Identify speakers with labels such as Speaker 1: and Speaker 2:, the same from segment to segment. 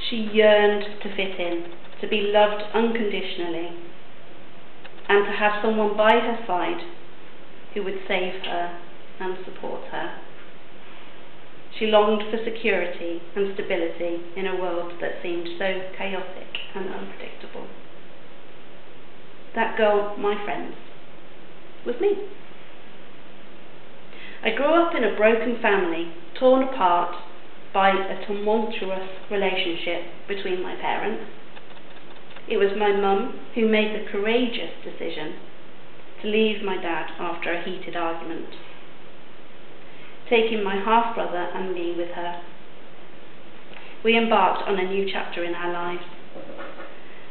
Speaker 1: She yearned to fit in, to be loved unconditionally, and to have someone by her side who would save her and support her. She longed for security and stability in a world that seemed so chaotic and unpredictable. That girl, my friends, was me. I grew up in a broken family, torn apart by a tumultuous relationship between my parents. It was my mum who made the courageous decision to leave my dad after a heated argument, taking my half-brother and me with her. We embarked on a new chapter in our lives,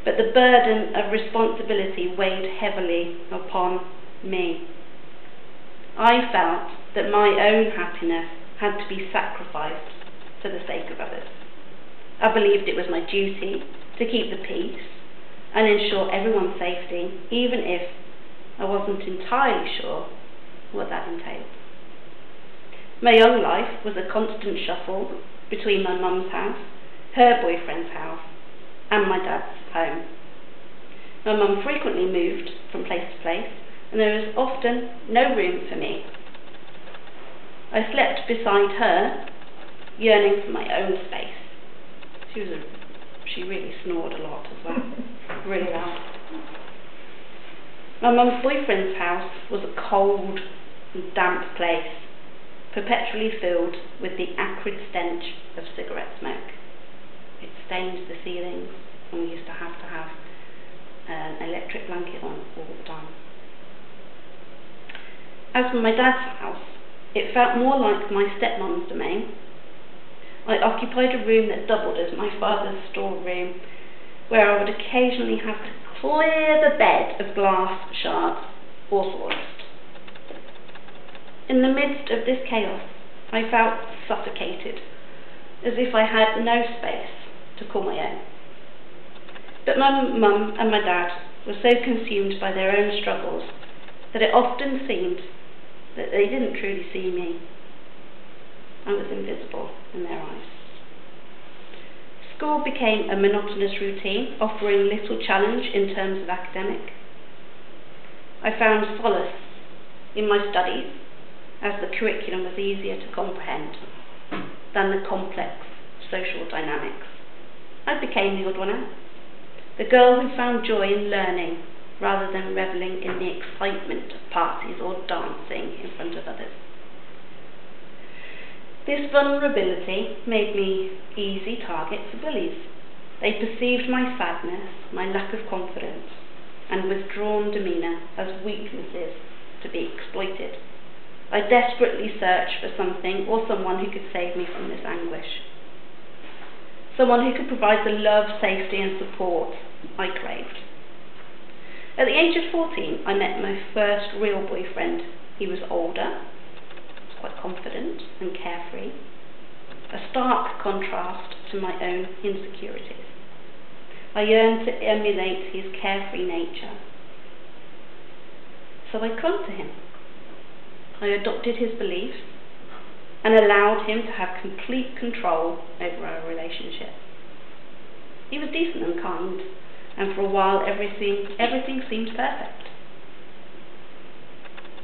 Speaker 1: but the burden of responsibility weighed heavily upon me. I felt that my own happiness had to be sacrificed for the sake of others. I believed it was my duty to keep the peace and ensure everyone's safety, even if I wasn't entirely sure what that entailed. My young life was a constant shuffle between my mum's house, her boyfriend's house, and my dad's home. My mum frequently moved from place to place, and there was often no room for me. I slept beside her, yearning for my own space. She really snored a lot as well, really loud. My mum's boyfriend's house was a cold and damp place, perpetually filled with the acrid stench of cigarette smoke. It stained the ceilings, and we used to have an electric blanket on all the time. As for my dad's house, it felt more like my stepmom's domain. I occupied a room that doubled as my father's storeroom, where I would occasionally have to clear the bed of glass shards or sawdust. In the midst of this chaos, I felt suffocated, as if I had no space to call my own. But my mum and my dad were so consumed by their own struggles that it often seemed that they didn't truly see me. I was invisible in their eyes. School became a monotonous routine, offering little challenge in terms of academic. I found solace in my studies, as the curriculum was easier to comprehend than the complex social dynamics. I became the odd one out, the girl who found joy in learning rather than revelling in the excitement of parties or dancing in front of others. This vulnerability made me easy target for bullies. They perceived my sadness, my lack of confidence, and withdrawn demeanour as weaknesses to be exploited. I desperately searched for something or someone who could save me from this anguish. Someone who could provide the love, safety and support I craved. At the age of 14, I met my first real boyfriend. He was older, quite confident and carefree, a stark contrast to my own insecurities. I yearned to emulate his carefree nature. So I clung to him. I adopted his beliefs and allowed him to have complete control over our relationship. He was decent and kind, and for a while everything seemed perfect.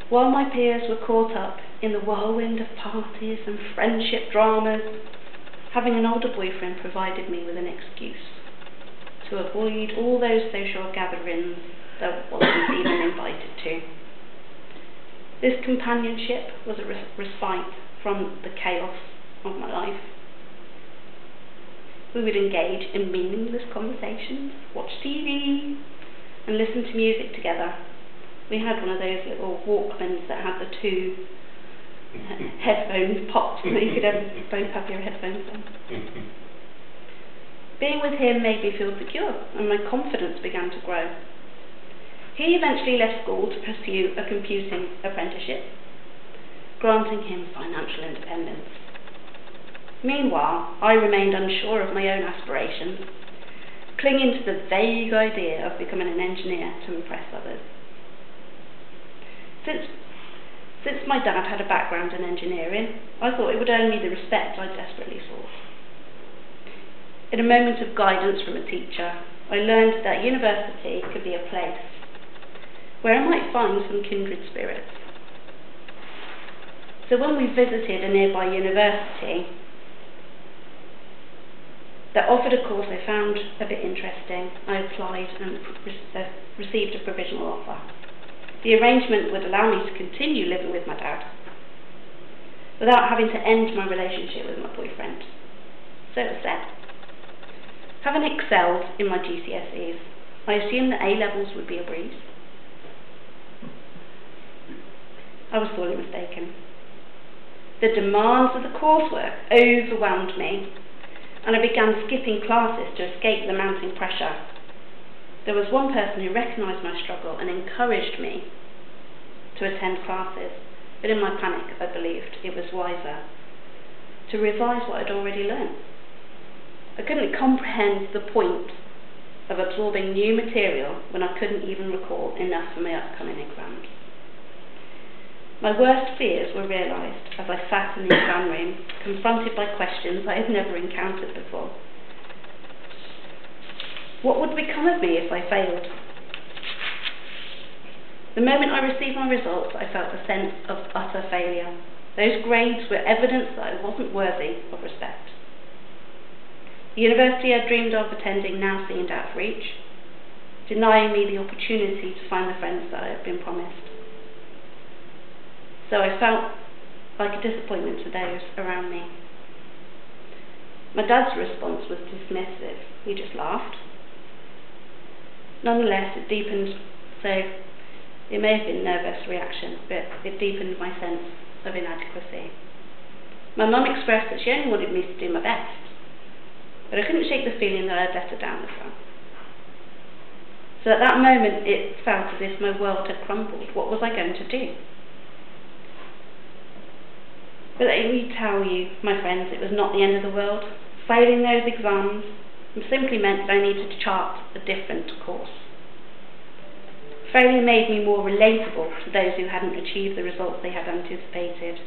Speaker 1: While my peers were caught up in the whirlwind of parties and friendship dramas, having an older boyfriend provided me with an excuse to avoid all those social gatherings that I wasn't even invited to. This companionship was a respite from the chaos of my life. We would engage in meaningless conversations, watch TV, and listen to music together. We had one of those little Walkmans that had the two headphone pots that you could both have your headphones on. Being with him made me feel secure, and my confidence began to grow. He eventually left school to pursue a computing apprenticeship, granting him financial independence. Meanwhile, I remained unsure of my own aspirations, clinging to the vague idea of becoming an engineer to impress others. Since my dad had a background in engineering, I thought it would earn me the respect I desperately sought. In a moment of guidance from a teacher, I learned that university could be a place where I might find some kindred spirits. So when we visited a nearby university that offered a course I found a bit interesting, I applied and received a provisional offer. The arrangement would allow me to continue living with my dad without having to end my relationship with my boyfriend. So it was set. Having excelled in my GCSEs, I assumed that A-levels would be a breeze. I was sorely mistaken. The demands of the coursework overwhelmed me, and I began skipping classes to escape the mounting pressure. There was one person who recognised my struggle and encouraged me to attend classes, but in my panic I believed it was wiser to revise what I'd already learned. I couldn't comprehend the point of absorbing new material when I couldn't even recall enough for my upcoming exams. My worst fears were realised as I sat in the exam room, confronted by questions I had never encountered before. What would become of me if I failed? The moment I received my results, I felt a sense of utter failure. Those grades were evidence that I wasn't worthy of respect. The university I dreamed of attending now seemed out of reach, denying me the opportunity to find the friends that I had been promised. So I felt like a disappointment to those around me. My dad's response was dismissive. He just laughed. Nonetheless, it deepened, so it may have been a nervous reaction, but it deepened my sense of inadequacy. My mum expressed that she only wanted me to do my best, but I couldn't shake the feeling that I'd let her down as well. So at that moment, it felt as if my world had crumbled. What was I going to do? But let me tell you, my friends, it was not the end of the world. Failing those exams simply meant that I needed to chart a different course. Failure made me more relatable to those who hadn't achieved the results they had anticipated.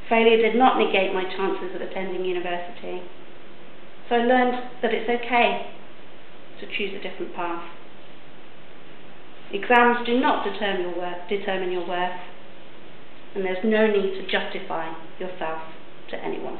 Speaker 1: Failure did not negate my chances of attending university. So I learned that it's okay to choose a different path. Exams do not determine your worth, and there's no need to justify yourself to anyone.